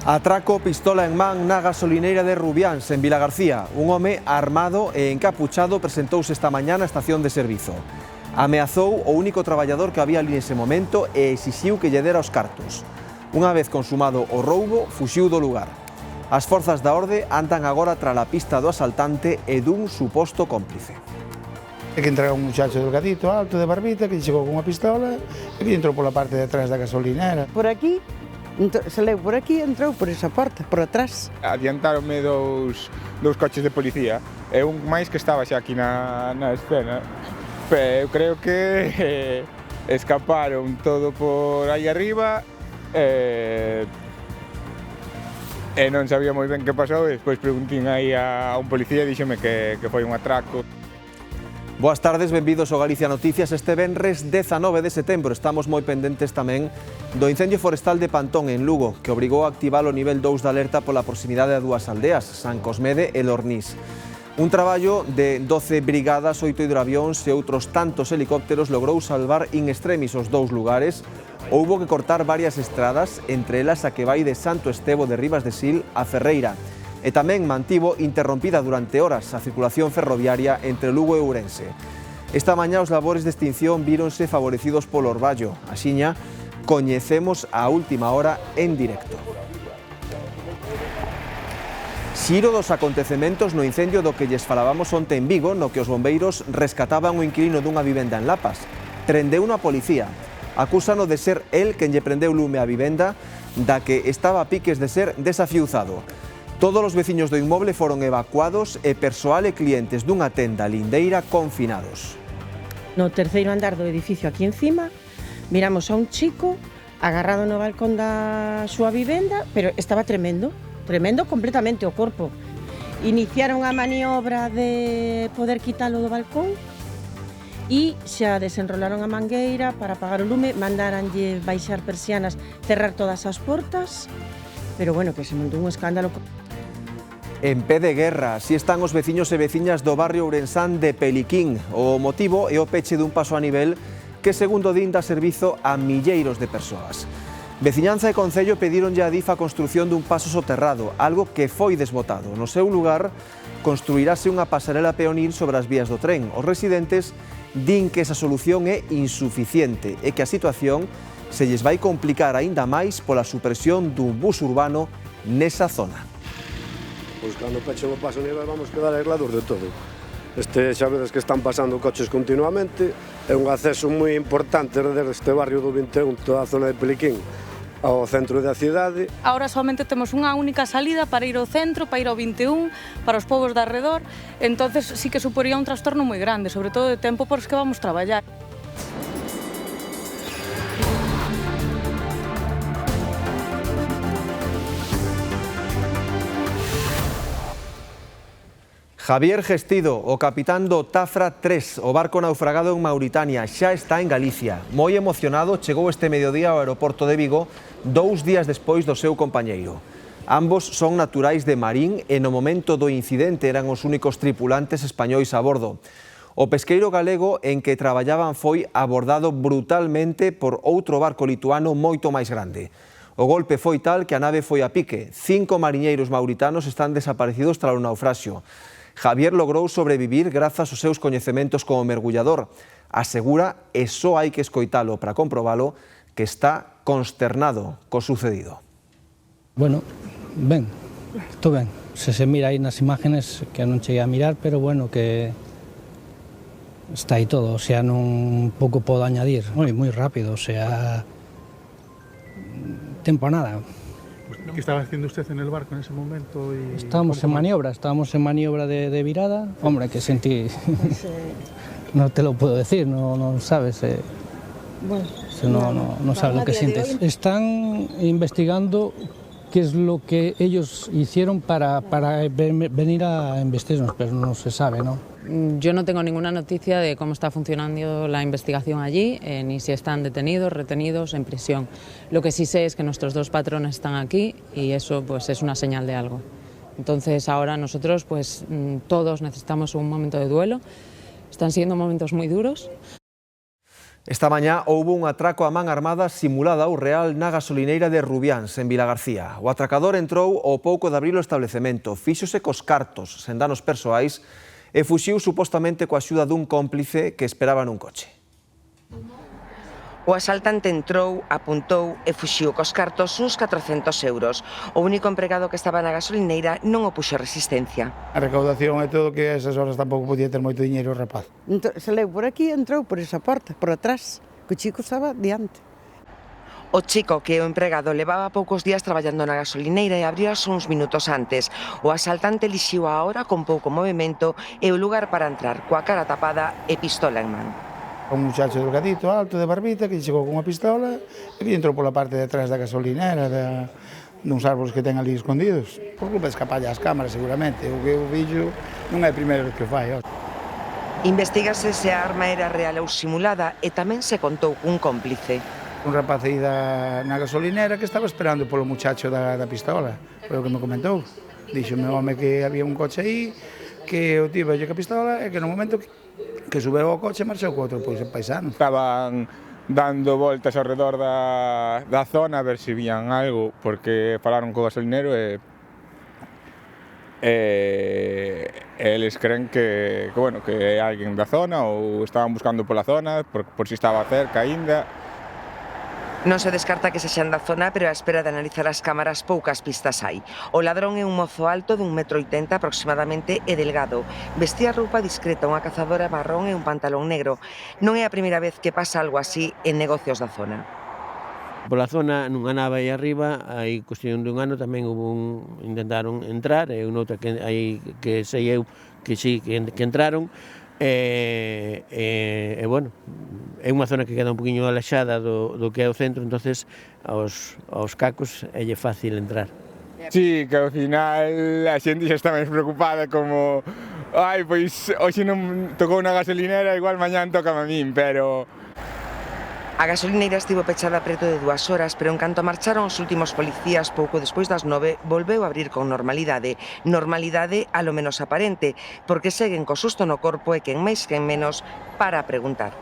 Atraco pistola en man na gasolineira de Rubiáns, en Vilagarcía. Un home armado e encapuchado presentouse esta mañá na estación de servizo. Ameazou o único traballador que había ali nese momento e exixiu que lle dera os cartos. Unha vez consumado o roubo, fuxiu do lugar. As forzas da orde andan agora tras a pista do asaltante e dun suposto cómplice. É que entra un muchacho delgadito, alto, de barbita, que chegou con unha pistola e que entrou pola parte de atrás da gasolinera. Por aquí, se leu por aquí, entrou por esa porta, por atrás. Adiantaronme dous coches de policía e un máis que estaba xa aquí na escena. Eu creo que escaparon todo por aí arriba e non sabía moi ben que pasou e despois preguntín aí a un policía e díxome que foi un atraco. Boas tardes, benvidos ao Galicia Noticias. Este venres 19 de setembro estamos moi pendentes tamén do incendio forestal de Pantón en Lugo, que obrigou a activar o nivel 2 de alerta pola proximidade a dúas aldeas, San Cosmede e Lornís. Un traballo de 12 brigadas, 8 hidroavións e outros tantos helicópteros logrou salvar in extremis os dous lugares. Houbo que cortar varias estradas, entre elas a que vai de Santo Estevo de Ribas de Sil a Ferreira. E tamén mantivo interrompida durante horas a circulación ferroviaria entre Lugo e Ourense. Esta mañá os labores de extinción víronse favorecidos polo orballo. Axiña, coñecemos a última hora en directo. Xiro dos acontecementos no incendio do que lles falábamos onte en Vigo, no que os bombeiros rescataban o inquilino dunha vivenda en Lapas. Prendeu unha policía. Acúsano de ser el quen lle prendeu lume á vivenda, da que estaba a piques de ser desafiuzado. Todos os veciños do inmoble foron evacuados e persoal e clientes dunha tenda lindeira confinados. No terceiro andar do edificio aquí encima, miramos a un chico agarrado no balcón da súa vivenda, pero estaba tremendo completamente o corpo. Iniciaron a maniobra de poder quitalo do balcón e xa desenrolaron a mangueira para apagar o lume, mandaranlle baixar persianas, cerrar todas as portas, pero bueno, que se montou un escándalo. En pé de guerra, así están os veciños e veciñas do barrio ourensán de Peliquín. O motivo é o peche dun paso a nivel que, segundo din, dá servizo a milleiros de persoas. Veciñanza e Concello pedironlle a DIF a construción dun paso soterrado, algo que foi desbotado. No seu lugar, construirase unha pasarela peonil sobre as vías do tren. Os residentes din que esa solución é insuficiente e que a situación se lles vai complicar aínda máis pola supresión dun bus urbano nesa zona. Pois cando pechen o paso a nivel vamos quedar aislados de todo. Xa vedes que están pasando coches continuamente, é un acceso moi importante desde este barrio do 21, toda a zona de Peliquín, ao centro da cidade. Ahora solamente temos unha única salida para ir ao centro, para ir ao 21, para os povos de arredor, entonces sí que suporía un trastorno moi grande, sobre todo de tempo por os que vamos traballar. Javier Gestido, o capitán do Tafra 3, o barco naufragado en Mauritania, xa está en Galicia. Moi emocionado, chegou este mediodía ao aeroporto de Vigo, 2 días despois do seu compañeiro. Ambos son naturais de Marín e no momento do incidente eran os únicos tripulantes españois a bordo. O pesqueiro galego en que traballaban foi abordado brutalmente por outro barco lituano moito máis grande. O golpe foi tal que a nave foi a pique. 5 mariñeiros mauritanos están desaparecidos tras o naufraxio. Javier logrou sobrevivir grazas aos seus coñecementos como mergullador. Asegura, e só hai que escoitalo para comprobalo, que está consternado co sucedido. Bueno, ben, estou ben. Se mira aí nas imágenes, que non cheguei a mirar, pero bueno, que está aí todo, o sea, non pouco podo añadir. Moi rápido, o sea, tempo a nada. ¿Qué estaba haciendo usted en el barco en ese momento? Estábamos en maniobra de virada. Hombre, que sentí... No te lo puedo decir, no sabes. Bueno, no sabes lo que sientes. Están investigando qué es lo que ellos hicieron para venir a investirnos, pero no se sabe, ¿no? Yo no tengo ninguna noticia de cómo está funcionando la investigación allí, ni si están detenidos, retenidos, en prisión. Lo que sí sé es que nuestros 2 patrones están aquí y eso pues es una señal de algo. Entonces ahora nosotros pues todos necesitamos un momento de duelo. Están siendo momentos muy duros. Esta mañá houbo un atraco a man armada simulada ao real na gasolineira de Rubiáns, en Vilagarcía. O atracador entrou ao pouco de abrir o establecemento, fíxose cos cartos, sen danos persoais, e fuxiu supostamente coa axuda dun cómplice que esperaba nun coche. O asaltante entrou, apuntou e fuxiu cos cartos uns 400 euros. O único empregado que estaba na gasolineira non opuxo resistencia. A recaudación e todo, que a esas horas tampouco podía ter moito diñeiro o rapaz. Se leu por aquí, entrou por esa porta, por atrás, que o chico estaba diante. O chico, que é o empregado, levaba poucos días traballando na gasolineira e abríase uns minutos antes. O asaltante elixiu a hora con pouco movimento e o lugar para entrar, coa cara tapada e pistola en man. Un muchacho delgadito, alto, de barbita, que chegou con unha pistola e que entrou pola parte de atrás da gasolinera, duns árboles que ten ali escondidos. Por culpa de escapalla as cámaras, seguramente. O que eu villo non é a primeira vez que fai. Investígase se a arma era real ou simulada e tamén se contou cun cómplice. Un rapaz aí na gasolinera que estaba esperando polo muchacho da pistola. Foi o que me comentou. Díxome o home que había un coche aí, que o tío veio ca pistola e que no momento que subeu ao coche marchou co outro paisano. Estaban dando voltas ao redor da zona a ver se vían algo, porque falaron co gasolinero e eles creen que é alguén da zona ou estaban buscando pola zona por si estaba cerca aínda. Non se descarta que sexan da zona, pero á espera de analizar as cámaras poucas pistas hai. O ladrón é un mozo alto de 1,80 m aproximadamente e delgado. Vestía roupa discreta, unha cazadora marrón e un pantalón negro. Non é a primeira vez que pasa algo así en negocios da zona. Pola zona, nunha nave aí arriba, hai cuestión dun ano tamén intentaron entrar, e unha outra que sei eu que sí, que entraron, bueno, é unha zona que queda un poquinho alexada do que é o centro, entonces aos cacos é fácil entrar. Sí, que ao final a xente xa está máis preocupada como pois hoxe non tocou na gasolinera, igual mañán toca a min, pero a gasolineira estivo pechada preto de 2 horas, pero en canto marcharon os últimos policías pouco despois das 9, volveu a abrir con normalidade. Normalidade a lo menos aparente, porque seguen co susto no corpo e quen máis quen menos para preguntar.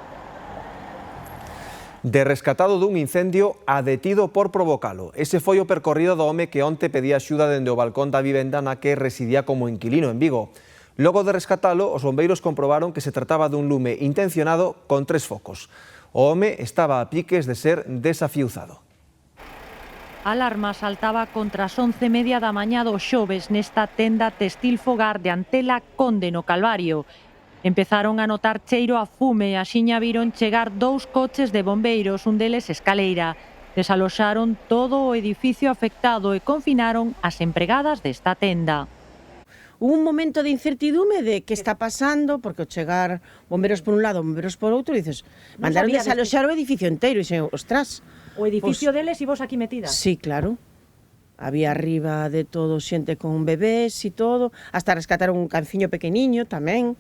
De rescatado dun incendio a detido por provocalo. Ese foi o percorrido do home que onte pedía axuda dende o balcón da vivenda na que residía como inquilino en Vigo. Logo de rescatalo, os bombeiros comprobaron que se trataba dun lume intencionado con 3 focos. O home estaba a piques de ser desafiuzado. A alarma saltaba contra as 11:30 da mañá do xoves nesta tenda textil fogar de Antela Conde no Calvario. Empezaron a notar cheiro a fume e axiña viron chegar 2 coches de bombeiros, un deles escaleira. Desaloxaron todo o edificio afectado e confinaron as empregadas desta tenda. Un momento de incertidume de que está pasando, porque ao chegar bomberos por un lado, bomberos por outro, dices, mandaron desaloxar o edificio inteiro, e dixen, ostras. O edificio deles e vos aquí metidas? Sí, claro. Había arriba de todo xente con bebés e todo, hasta rescataron un canciño pequeniño tamén,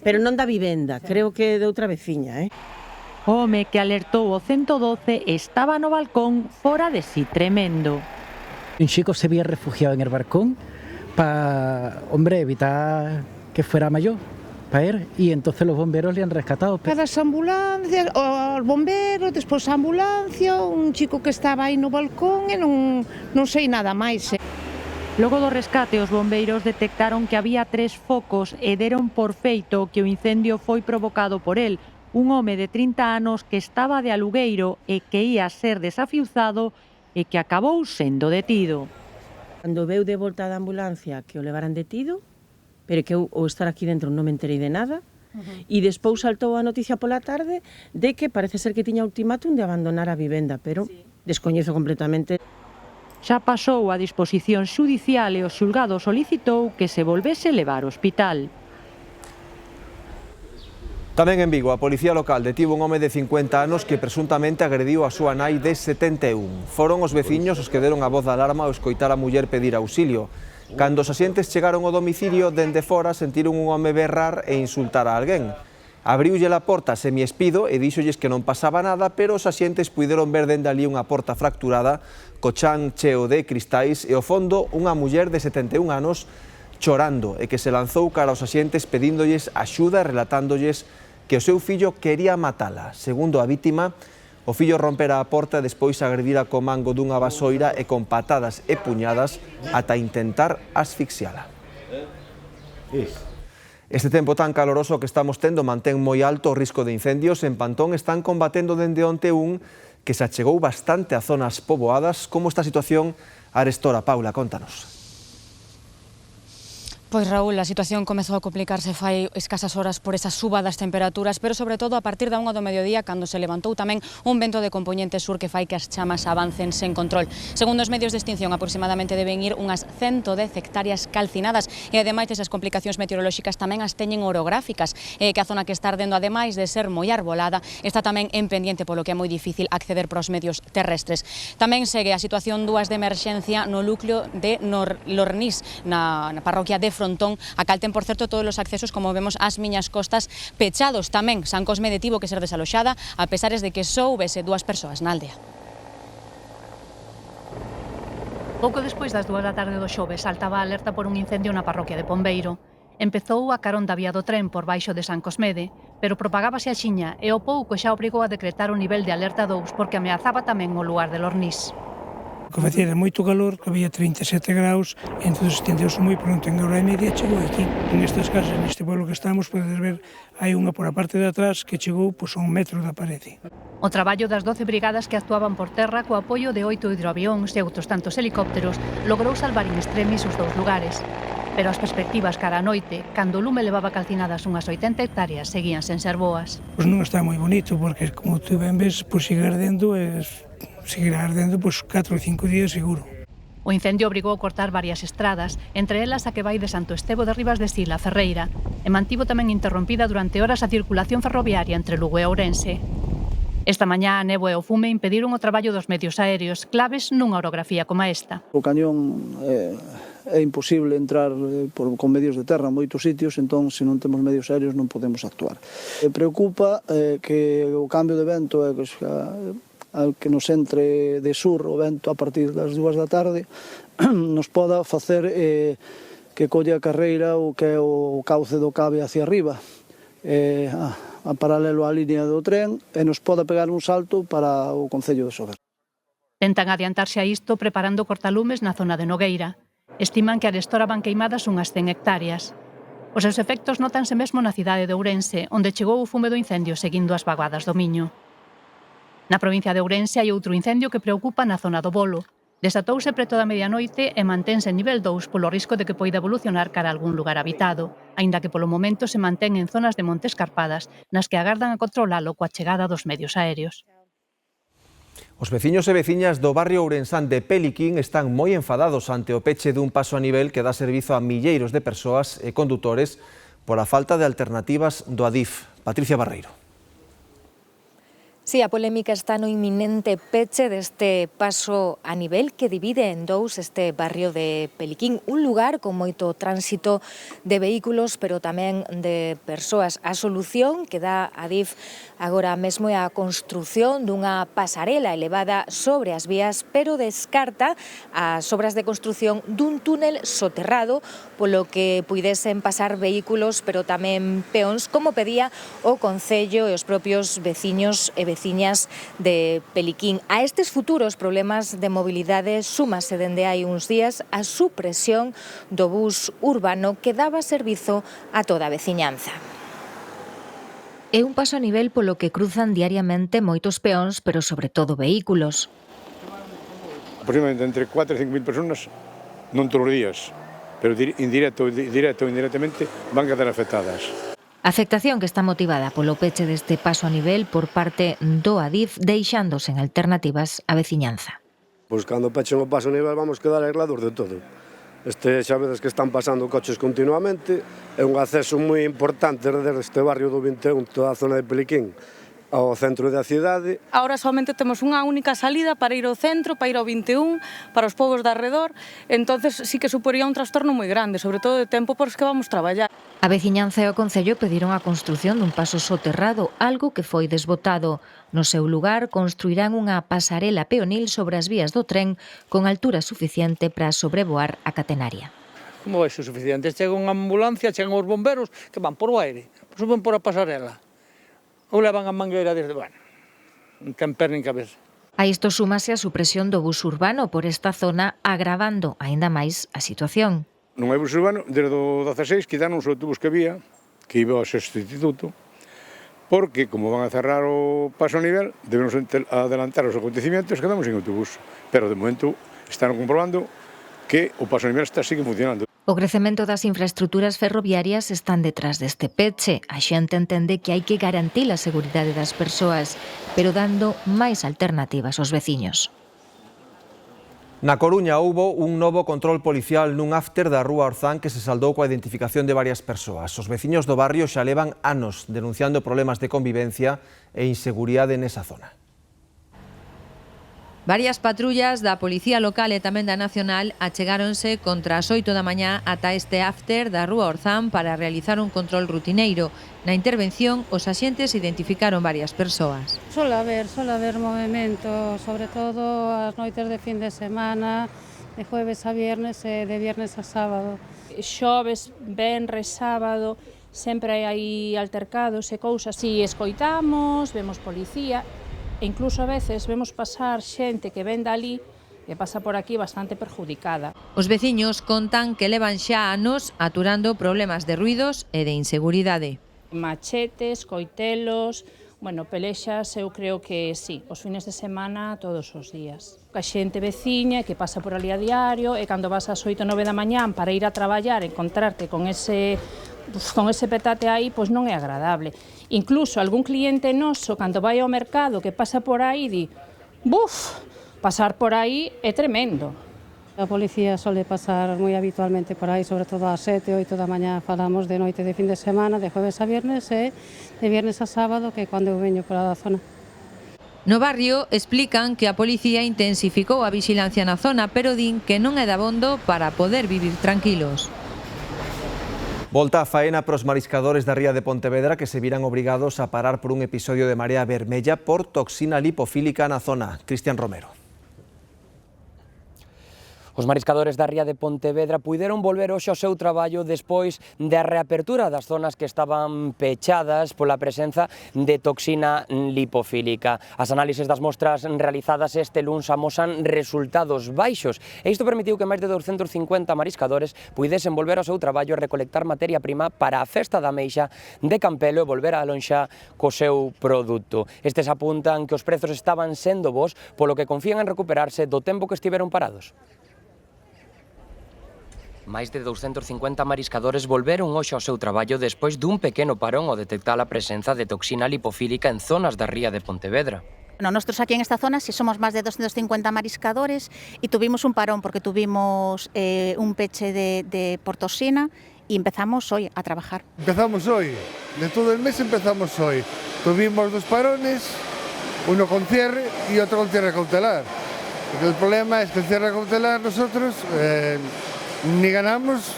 pero non da vivenda, creo que de outra veciña, O home que alertou o 112 estaba no balcón fora de si tremendo. Un chico se había refugiado en el balcón para, evitar que fuera mayor, para él, y entonces los bomberos le han rescatado. Las ambulancias, os bomberos, despois a ambulancia, un chico que estaba aí no balcón e non sei nada máis. Logo do rescate, os bombeiros detectaron que había 3 focos e deron por feito que o incendio foi provocado por el, un home de 30 anos que estaba de alugueiro e que ia ser desafiuzado e que acabou sendo detido. Cando veu de volta da ambulancia que o levaran detido, pero que eu, ao estar aquí dentro, non me enterei de nada, e despois saltou a noticia pola tarde de que parece ser que tiña ultimátum de abandonar a vivenda, pero descoñezo completamente. Xa pasou a disposición xudicial e o xulgado solicitou que se volvese levar ao hospital. Tamén en Vigo, a policía local detivo un home de 50 anos que presuntamente agrediu a súa nai de 71. Foron os veciños os que deron a voz de alarma ao escoitar a muller pedir auxilio. Cando os axentes chegaron ao domicilio, dende fora sentiron un home berrar e insultar a alguén. Abriulle a porta semiespido e díxolles que non pasaba nada, pero os axentes puideron ver dende ali unha porta fracturada, co chan cheo de cristais e ao fondo unha muller de 71 anos chorando e que se lanzou cara aos axentes pedíndolles axuda e relatándoles que o seu fillo quería matala. Segundo a vítima, o fillo rompera a porta e despois agredira co mango dunha vasoira e con patadas e puñadas ata intentar asfixiala. Este tempo tan caloroso que estamos tendo mantén moi alto o risco de incendios. En Pantón están combatendo dende onte un que se achegou bastante a zonas poboadas. Como está a situación arestora? Paula, contanos. Pois Raúl, a situación comezou a complicarse fai escasas horas por esa suba das temperaturas, pero sobre todo a partir da 1 do mediodía, cando se levantou tamén un vento de compoñente sur que fai que as chamas avancen sen control. Segundo os medios de extinción, aproximadamente deben ir unhas 110 hectáreas calcinadas e ademais desas complicacións meteorolóxicas tamén as teñen orográficas, que a zona que está ardendo, ademais de ser moi arbolada, está tamén en pendiente, polo que é moi difícil acceder para os medios terrestres. Tamén segue a situación dúas de emerxencia no núcleo de Lornís, na parroquia de Frontón, a cal ten, por certo, todos os accesos, como vemos, ás miñas costas pechados. Tamén San Cosmede tivo que ser desaloxada, a pesares de que só houbese 2 persoas na aldea. Pouco despois das 2 da tarde do xoves saltaba a alerta por un incendio na parroquia de Pombeiro. Empezou a carón da vía do tren por baixo de San Cosmede, pero propagábase a xiña e ao pouco xa obrigou a decretar o nivel de alerta 2 porque ameazaba tamén o lugar de Lornís. Que facía era moito calor, que había 37 graus, e entón estendeuse moi pronto, en hora e media chegou aquí. En estas casas, neste pueblo que estamos, podes ver, hai unha por a parte de atrás que chegou a 1 metro da parede. O traballo das 12 brigadas que actuaban por terra co apoio de 8 hidroavións e outros tantos helicópteros logrou salvar in extremis os 2 lugares. Pero as perspectivas cara a noite, cando o lume levaba calcinadas unhas 80 hectáreas, seguían sen ser boas. Pois non está moi bonito, porque como tú ben ves, pois sigue ardendo e seguirá ardendo 4 ou 5 días seguro. O incendio obrigou a cortar varias estradas, entre elas a que vai de Santo Estevo de Ribas de Sila a Ferreira, e mantivo tamén interrompida durante horas a circulación ferroviaria entre Lugo e Ourense. Esta mañá a néboa e o fume impediron o traballo dos medios aéreos, claves nunha orografía como esta. O cañón é imposible entrar con medios de terra en moitos sitios, entón se non temos medios aéreos non podemos actuar. Preocupa que o cambio de vento é que nos entre de sur o vento a partir das 2 da tarde nos poda facer que colle a carreira o que é o cauce do Cave hacia arriba a paralelo á línea do tren e nos poda pegar un salto para o concello de Sober. Tentan adiantarse a isto preparando cortalumes na zona de Nogueira. Estiman que arestora van queimadas unhas 100 hectáreas. Os seus efectos notanse mesmo na cidade de Ourense, onde chegou o fume do incendio seguindo as vaguadas do Miño. Na provincia de Ourense hai outro incendio que preocupa na zona do Bolo. Desatouse preto da medianoite e mantense en nivel 2 polo risco de que poida evolucionar cara a algún lugar habitado, aínda que polo momento se mantén en zonas de montes escarpadas, nas que agardan a controlalo coa chegada dos medios aéreos. Os veciños e veciñas do barrio ourensán de Peliquín están moi enfadados ante o peche dun paso a nivel que dá servizo a milleiros de persoas e condutores pola falta de alternativas do Adif. Patricia Barreiro. Sí, a polémica está no inminente peche deste paso a nivel que divide en 2 este barrio de Peliquín, un lugar con moito tránsito de vehículos, pero tamén de persoas. A solución que dá Adif agora mesmo é a construción dunha pasarela elevada sobre as vías, pero descarta as obras de construción dun túnel soterrado, polo que puidesen pasar vehículos, pero tamén peóns, como pedía o Concello e os propios veciños e veciñas de Peliquín. A estes futuros problemas de mobilidade súmase dende hai uns días a supresión do bus urbano que daba servizo a toda a veciñanza. É un paso a nivel polo que cruzan diariamente moitos peóns, pero sobre todo vehículos. Aproximadamente entre 4 e 5.000 personas, non todos os días, pero directo ou indirectamente van quedar afectadas. Afectación que está motivada polo peche deste paso a nivel por parte do Adif, deixándose en alternativas a veciñanza. Pois cando pechen o paso a nivel vamos quedar aislados de todo. Xa vedes que están pasando coches continuamente, é un acceso moi importante desde este barrio do 21, toda a zona de Peliquín, ao centro da cidade. Ahora solamente temos unha única salida para ir ao centro, para ir ao 21, para os povos de arredor, entonces sí que suporía un trastorno moi grande, sobre todo de tempo por os que vamos traballar. A veciñanza e o Concello pediron a construción dun paso soterrado, algo que foi desbotado. No seu lugar, construirán unha pasarela peonil sobre as vías do tren con altura suficiente para sobrevoar a catenaria. Como vai ser suficiente? Chega unha ambulancia, chegan os bomberos que van por o aire, suben por a pasarela. ou levan a mangueira desde, bueno, non ten perna nin cabeza. A isto súmase a supresión do bus urbano por esta zona, agravando aínda máis a situación. Non hai bus urbano, desde o 16 quitaron os autobús que había, que iba ao sexto instituto, porque, como van a cerrar o paso a nivel, debemos adelantar os acontecimientos e quedamos sin autobús. Pero, de momento, están comprobando que o paso a nivel sigue funcionando. O crecemento das infraestructuras ferroviarias están detrás deste peche. A xente entende que hai que garantir a seguridade das persoas, pero dando máis alternativas aos veciños. Na Coruña houbo un novo control policial nun after da Rúa Orzán que se saldou coa identificación de varias persoas. Os veciños do barrio xa levan anos denunciando problemas de convivencia e inseguridade nesa zona. Varias patrullas da Policía Local e tamén da Nacional achegáronse contra as 8 da mañá ata este after da Rúa Orzán para realizar un control rutineiro. Na intervención, os axentes identificaron varias persoas. Suele haber movimento, sobre todo as noites de fin de semana, de jueves a viernes e de viernes a sábado. Xoves, venres, sábado, sempre hai altercados e cousas. Si escoitamos, vemos policía, e incluso a veces vemos pasar xente que ven dali e pasa por aquí bastante perjudicada. Os veciños contan que levan xa anos aturando problemas de ruidos e de inseguridade. Machetes, coitelos, pelexas, eu creo que sí, os fines de semana todos os días. A xente veciña que pasa por ali a diario e cando vas ás 8 ou 9 da mañán para ir a traballar, encontrarte con ese petate aí, pois non é agradable. Incluso algún cliente noso, cando vai ao mercado, que pasa por aí, di, pasar por aí é tremendo. A policía sole pasar moi habitualmente por aí, sobre todo ás 7, 8 da mañá, falamos de noite de fin de semana, de jueves a viernes e de viernes a sábado, que é cando eu veño pola zona. No barrio explican que a policía intensificou a vixilancia na zona, pero din que non é dabondo para poder vivir tranquilos. Volta a faena para os mariscadores da ría de Pontevedra que se viran obrigados a parar por un episodio de marea vermella por toxina lipofílica na zona. Cristian Romero. Os mariscadores da ría de Pontevedra puideron volver hoxe ao seu traballo despois da reapertura das zonas que estaban pechadas pola presenza de toxina lipofílica. As análises das mostras realizadas este luns amosan resultados baixos e isto permitiu que máis de 250 mariscadores puidesen volver ao seu traballo e recolectar materia prima para a festa da Meixa de Campelo e volver á lonxa co seu produto. Estes apuntan que os prezos estaban sendo bons, polo que confían en recuperarse do tempo que estiveron parados. Máis de 250 mariscadores volveron hoxe ao seu traballo despois dun pequeno parón ao detectar a presenza de toxina lipofílica en zonas da ría de Pontevedra. Nosotros aquí en esta zona sí somos más de 250 mariscadores y tuvimos un parón porque tuvimos un peche de por toxina y empezamos hoy a trabajar. Empezamos hoy, de todo el mes empezamos hoy. Tuvimos 2 parones, uno con cierre y otro con cierre cautelar. Porque el problema es que el cierre cautelar nosotros ni ganamos,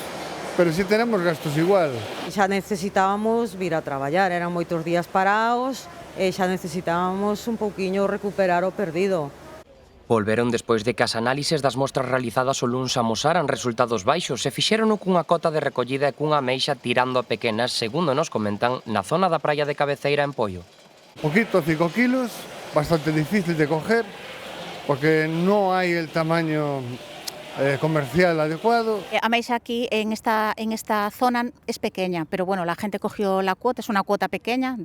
pero sí tenemos gastos igual. Xa necesitábamos vir a traballar, eran moitos días parados e xa necesitábamos un pouquiño recuperar o perdido. Volveron despois de que as análises das mostras realizadas o luns amosaran resultados baixos e fixérono cunha cota de recollida e cunha meixa tirando a pequenas, segundo nos comentan, na zona da praia de Cabeceira en Poio. Poquito, 5 kilos, bastante difícil de coger, porque no hay el tamaño comercial adecuado. A meixa aquí en esta zona es pequeña, pero bueno, la gente cogió la cuota, es una cuota pequeña,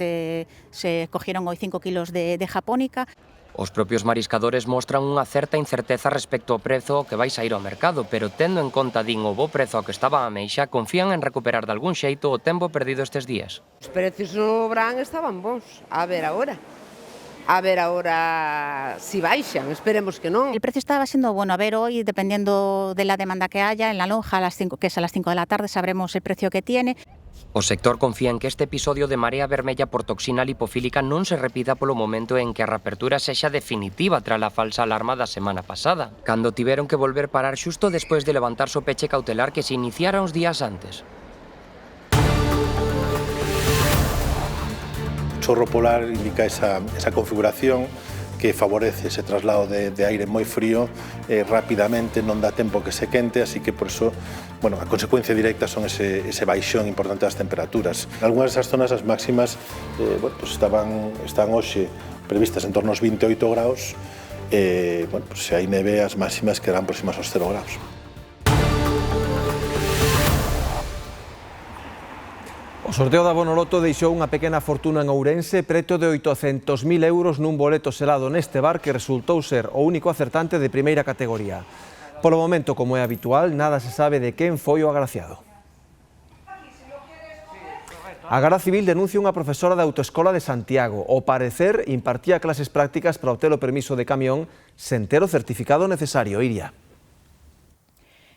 se cogieron hoy 5 kilos de japónica. Os propios mariscadores mostran unha certa incerteza respecto ao prezo que vai sair ao mercado, pero tendo en conta, din, o bo prezo ao que estaba a meixa, confían en recuperar de algún xeito o tempo perdido estes días. Os precios no verán estaban bons, a ver agora si baixan, esperemos que non. El precio estaba siendo bueno, a ver hoy, dependiendo de la demanda que haya, en la lonja, que es a las 5 de la tarde, sabremos el precio que tiene. O sector confía en que este episodio de marea vermella por toxina lipofílica non se repita polo momento en que a reapertura sexa definitiva tras a falsa alarma da semana pasada, cando tiveron que volver parar xusto despois de levantarse o peche cautelar que se iniciara uns días antes. Chorro polar indica esa configuración que favorece ese traslado de aire moi frío rapidamente, non dá tempo que se quente, así que por eso, bueno, a consecuencia directa son ese baixón importante das temperaturas. En algunhas desas zonas as máximas pues están hoxe previstas en torno aos 28 graus, bueno, pues se hai neve as máximas quedarán próximas aos 0 graus. O sorteo da Bonoloto deixou unha pequena fortuna en Ourense, preto de 800.000 euros nun boleto selado neste bar que resultou ser o único acertante de primeira categoría. Polo momento, como é habitual, nada se sabe de quen foi o agraciado. A Garda Civil denuncia unha profesora da Autoescola de Santiago. Ao parecer, impartía clases prácticas para obter o permiso de camión sen ter o certificado necesario. Iria.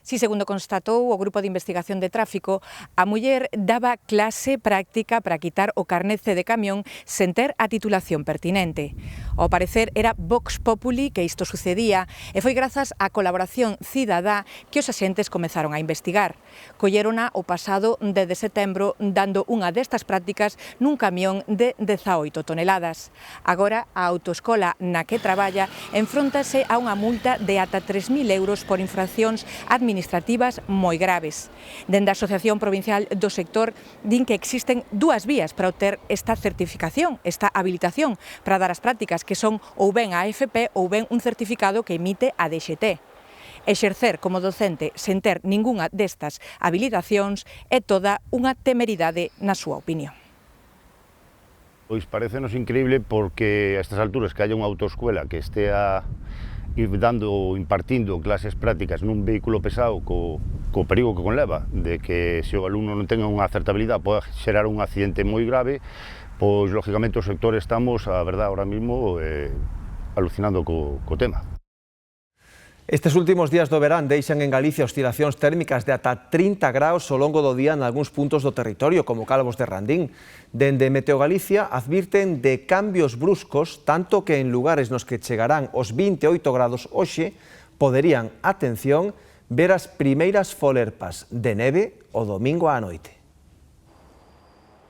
Si, segundo constatou o Grupo de Investigación de Tráfico, a muller daba clase práctica para quitar o carnet C de camión sen ter a titulación pertinente. Ao parecer era Vox Populi que isto sucedía e foi grazas á colaboración cidadá que os axentes comezaron a investigar. Collérona o pasado 10 de setembro dando unha destas prácticas nun camión de 18 toneladas. Agora a autoescola na que traballa enfróntase a unha multa de ata 3.000 euros por infraccións administrativas moi graves. Dende a Asociación Provincial do Sector din que existen dúas vías para obter esta certificación, esta habilitación para dar as prácticas, que son ou ben a AFP ou ben un certificado que emite a DXT. Exercer como docente sen ter ningunha destas habilitacións é toda unha temeridade na súa opinión. Pois parécenos increíble porque a estas alturas que haya unha autoescuela que estea impartindo clases prácticas nun vehículo pesado co perigo que conleva de que se o alumno non tenga unha acertabilidade pode xerar un accidente moi grave, pois lógicamente o sector estamos, a verdade, ahora mismo alucinando co tema. Estes últimos días do verán deixan en Galicia oscilacións térmicas de ata 30 graus ao longo do día en algúns puntos do territorio, como Calvos de Randín. Dende Meteo Galicia advirten de cambios bruscos, tanto que en lugares nos que chegarán os 28 grados hoxe, poderían, atención, ver as primeiras folerpas de neve o domingo á noite.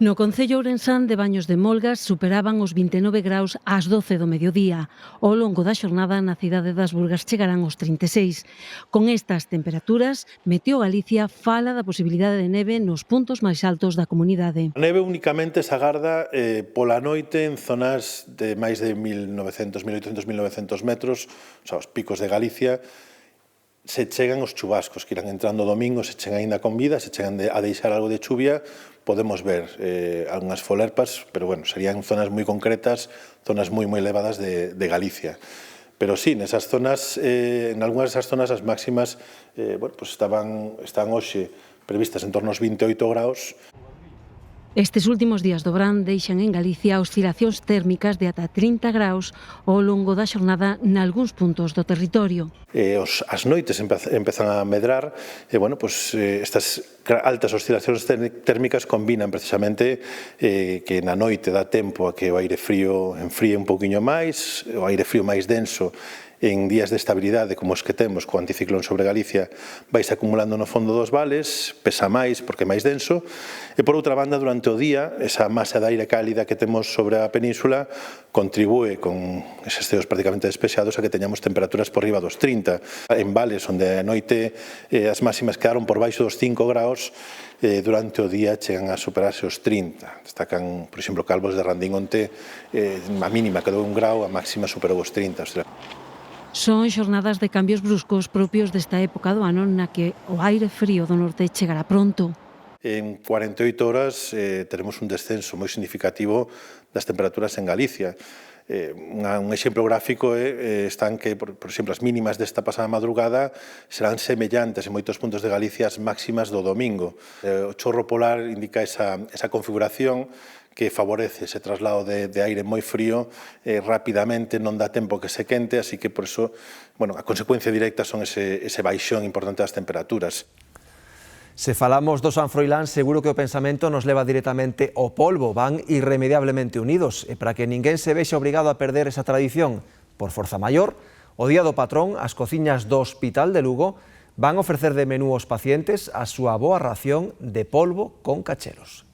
No concello ourensán de Baños de Molgas superaban os 29 graus ás 12 do mediodía. Ao longo da xornada na cidade das Burgas chegarán os 36. Con estas temperaturas, Meteo Galicia fala da posibilidade de neve nos puntos máis altos da comunidade. A neve únicamente se agarda pola noite en zonas de máis de 1.900, 1.800, 1.900 metros, o sea, os picos de Galicia. Se chegan os chubascos que irán entrando domingo, se chegan aínda con vida, se chegan a deixar algo de chuvia, podemos ver algunhas folerpas, pero bueno, serían zonas moi concretas, zonas moi elevadas de Galicia. Pero sí, nesas zonas, en algunhas desas zonas as máximas bueno, pues están hoxe previstas en torno aos 28 graus. Estes últimos días do verán deixan en Galicia oscilacións térmicas de ata 30 graus ao longo da xornada nalgúns puntos do territorio. As noites empezan a medrar e, bueno, pues, estas altas oscilacións térmicas combinan precisamente que na noite dá tempo a que o aire frío enfríe un pouquiño máis, o aire frío máis denso en días de estabilidade como os que temos co anticiclón sobre Galicia vais acumulando no fondo dos vales, pesa máis porque é máis denso, e por outra banda durante o día esa masa de aire cálida que temos sobre a península contribúe con eses ceos prácticamente despexados a que teñamos temperaturas por riba dos 30. En vales onde a noite as máximas quedaron por baixo dos 5 graus, durante o día chegan a superarse os 30. Destacan, por exemplo, Calvos de Randín onte a mínima quedou 1 grau, a máxima superou os 30. Son xornadas de cambios bruscos propios desta época do ano na que o aire frío do norte chegará pronto. En 48 horas teremos un descenso moi significativo das temperaturas en Galicia. Un exemplo gráfico están que, por exemplo, as mínimas desta pasada madrugada serán semellantes en moitos puntos de Galicia as máximas do domingo. O chorro polar indica esa configuración que favorece ese traslado de aire moi frío rapidamente, non dá tempo que se quente, así que por eso, bueno, a consecuencia directa son ese baixón importante das temperaturas. Se falamos do San Froilán, seguro que o pensamento nos leva directamente ao polvo, van irremediablemente unidos, e para que ninguén se vexe obrigado a perder esa tradición por forza maior, o día do patrón, as cociñas do Hospital de Lugo van ofrecer de menú aos pacientes a súa boa ración de polvo con cachelos.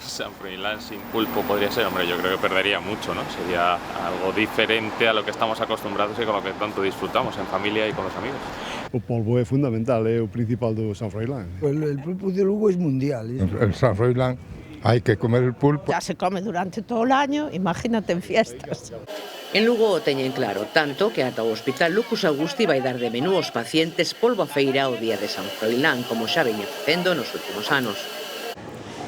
San Froilán sin pulpo podría ser, hombre, yo creo que perdería mucho, ¿no? Sería algo diferente a lo que estamos acostumbrados e con lo que tanto disfrutamos en familia e con os amigos. O polvo é fundamental, é o principal do San Froilán. El pulpo de Lugo es mundial. El San Froilán hay que comer el pulpo. Ya se come durante todo el año, imagínate en fiestas. En Lugo o teñen claro, tanto que ata o Hospital Lucus Augusti vai dar de menú aos pacientes polvo a feira o día de San Froilán, como xa veña facendo nos últimos anos.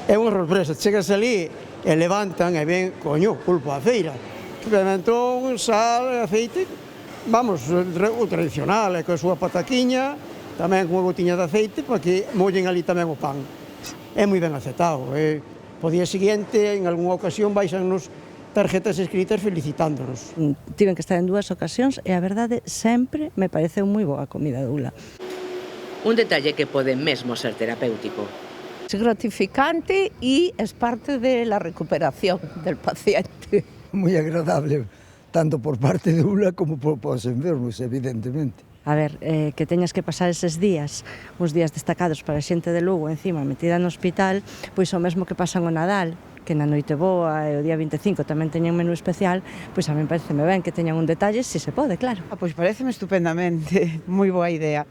É unha sorpresa, chegas ali e levantan e ven, coño, pulpo a feira. Pimentón, sal, aceite, vamos, o tradicional, e coa súa pataquiña, tamén con unha gotiña de aceite, para que mollen ali tamén o pan. É moi ben aceptado. Po día seguinte, en algunha ocasión, baixannos tarjetas escritas felicitándonos. Tiven que estar en 2 ocasións e a verdade sempre me pareceu moi boa a comida de Ula. Un detalle que pode mesmo ser terapéutico. Es gratificante y es parte de la recuperación del paciente. Muy agradable, tanto por parte de Ula como por os enfermos, evidentemente. A ver, que teñas que pasar eses días, uns días destacados para a xente de Lugo, encima metida no hospital, pois o mesmo que pasan o Nadal, que na noite boa e o día 25 tamén teñen un menú especial, pois a mí pareceme ben que teñan un detalle, se se pode, claro. Pois pareceme estupendamente, moi boa idea.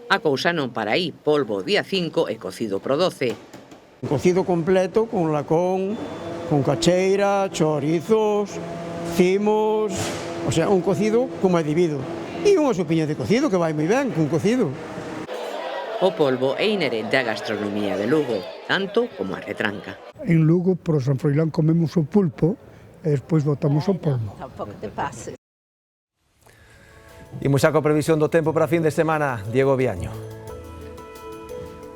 A cousa non para aí, polvo o día 5 e cocido pro 12. Un cocido completo con lacón, con cacheira, chorizos, cimos, o sea, un cocido como é debido. E unha sopiña de cocido que vai moi ben con cocido. O polvo é inherente á gastronomía de Lugo, tanto como a retranca. En Lugo, por San Froilán, comemos o pulpo e despois botamos o polvo. Tampouco te pases. Imos xa coa previsión do tempo para fin de semana, Diego Viaño.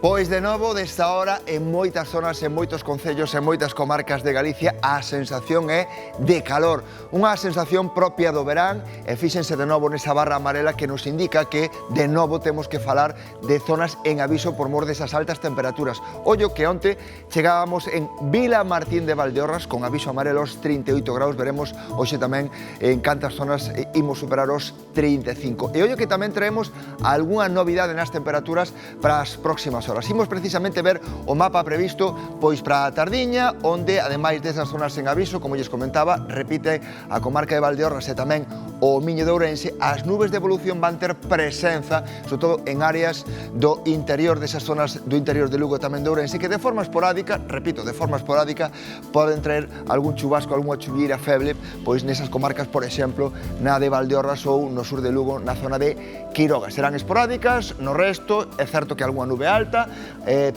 Pois de novo, desta hora, en moitas zonas, en moitos concellos, en moitas comarcas de Galicia, a sensación é de calor. Unha sensación propia do verán, e fíxense de novo nesa barra amarela que nos indica que de novo temos que falar de zonas en aviso por mor desas altas temperaturas. Ollo que onte chegábamos en Vila Martín de Valdeorras con aviso amarelo aos 38 graus, veremos hoxe tamén en cantas zonas imos superar os 35. E ollo que tamén traemos algunha novidade nas temperaturas para as próximas horas. Imos precisamente ver o mapa previsto pois para a tardiña, onde ademais desas zonas en aviso, como lles comentaba, repite a comarca de Valdeorras e tamén o Miño de Ourense, as nubes de evolución van ter presenza, sobre todo en áreas do interior desas zonas do interior de Lugo e tamén de Ourense, que de forma esporádica, repito, de forma esporádica, poden traer algún chubasco, algunha chuvieira feble, pois nesas comarcas, por exemplo, na de Valdeorras ou no sur de Lugo, na zona de Quiroga. Serán esporádicas, no resto, é certo que algunha nube alta,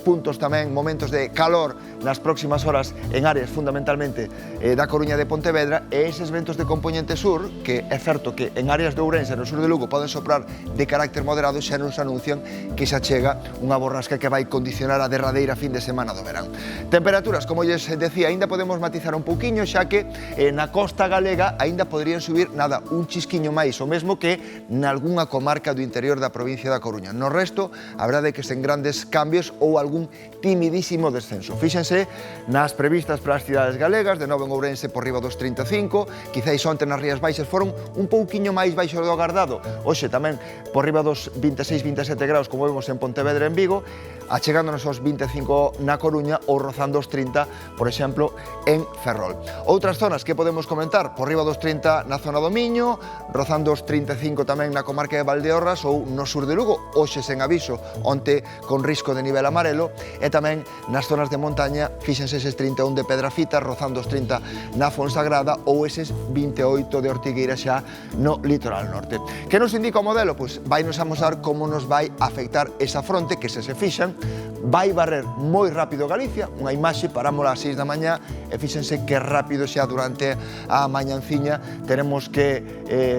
puntos tamén, momentos de calor nas próximas horas en áreas fundamentalmente da Coruña de Pontevedra, e eses ventos de compoñente sur, que é certo que en áreas de Ourense no sur de Lugo poden soprar de carácter moderado, xa nos anuncian que xa chega unha borrasca que vai condicionar a derradeira fin de semana do verán. Temperaturas, como lles decía, aínda podemos matizar un pouquiño, xa que na costa galega aínda poderían subir nada, un chisquiño máis, o mesmo que nalgunha comarca do interior da provincia da Coruña. No resto, a verdade é que sen grandes cambios ou algún timidísimo descenso. Fíxense nas previstas para as cidades galegas, de novo en Ourense por riba dos 35, quizáis onte nas Rías Baixas foron un pouquiño máis baixo do agardado, hoxe tamén por riba dos 26-27 graus, como vemos en Pontevedra e en Vigo, achegándonos aos 25 na Coruña ou rozando os 30, por exemplo, en Ferrol. Outras zonas que podemos comentar, por riba dos 30 na zona do Miño, rozando os 35 tamén na comarca de Valdeorras ou no sur de Lugo, hoxe sen aviso, onte con risco de nivel amarelo, e tamén nas zonas de montaña, fíxense eses 31 de Pedrafita, rozando os 30 na Fonsagrada ou eses 28 de Ortigueira xa no litoral norte. Que nos indica o modelo? Pois vai nos amosar como nos vai afectar esa fronte que se fixan, vai barrer moi rápido Galicia, unha imaxe, parámola ás 6 da mañá e fíxense que rápido xa durante a mañanciña teremos que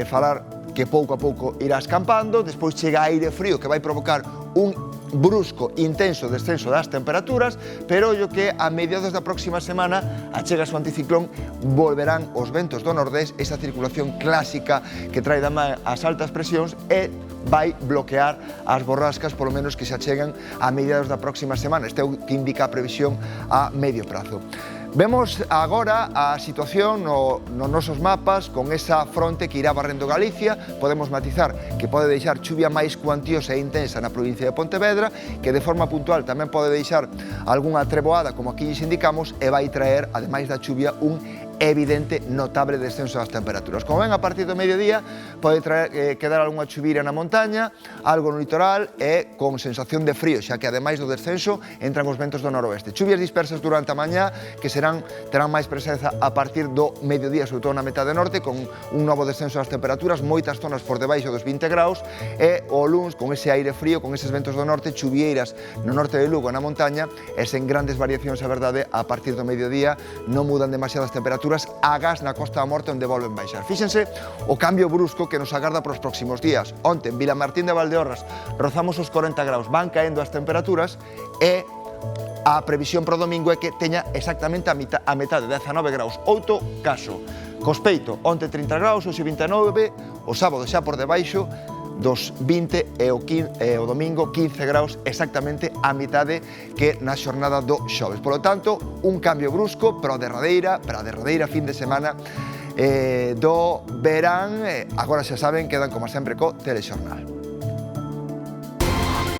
falar que pouco a pouco irá escampando, despois chega aire frío que vai provocar un brusco, intenso descenso das temperaturas, pero ollo que a mediados da próxima semana achega o anticiclón, volverán os ventos do nordés, esa circulación clásica que trae da man as altas presións e vai bloquear as borrascas, polo menos que se achegan a mediados da próxima semana. Este é o que indica a previsión a medio prazo. Vemos agora a situación nos nosos mapas con esa fronte que irá barrendo Galicia. Podemos matizar que pode deixar chuvia máis cuantiosa e intensa na provincia de Pontevedra, que de forma puntual tamén pode deixar algunha treboada, como aquí lles indicamos, e vai traer, ademais da chuvia, un evidente, notable descenso das temperaturas. Como ven, a partir do mediodía pode quedar algunha chuvira na montaña, algo no litoral e con sensación de frío, xa que ademais do descenso entran os ventos do noroeste. Chuvias dispersas durante a mañá que terán máis presenza a partir do mediodía, sobre todo na metade norte, con un novo descenso das temperaturas, moitas zonas por debaixo dos 20 graus, e o luns, con ese aire frío, con eses ventos do norte, chuvieiras no norte de Lugo, na montaña, e sen grandes variacións, a verdade, a partir do mediodía non mudan demasiadas temperaturas, agás na Costa da Morte, onde volven baixar. Fíxense o cambio brusco que nos agarda para os próximos días. Onte, en Vilamartín de Valdeorras, rozamos os 40 graus, van caendo as temperaturas e a previsión para o domingo é que teña exactamente a metade, 19 graus. Outro caso, Cospeito, onte 30 graus, hoxe 29, o sábado xa por debaixo dos 20 e o domingo 15 graus, exactamente a mitade que na xornada do xoves. Por lo tanto, un cambio brusco para a derradeira fin de semana do verán. Agora xa saben, quedan como sempre co Telexornal.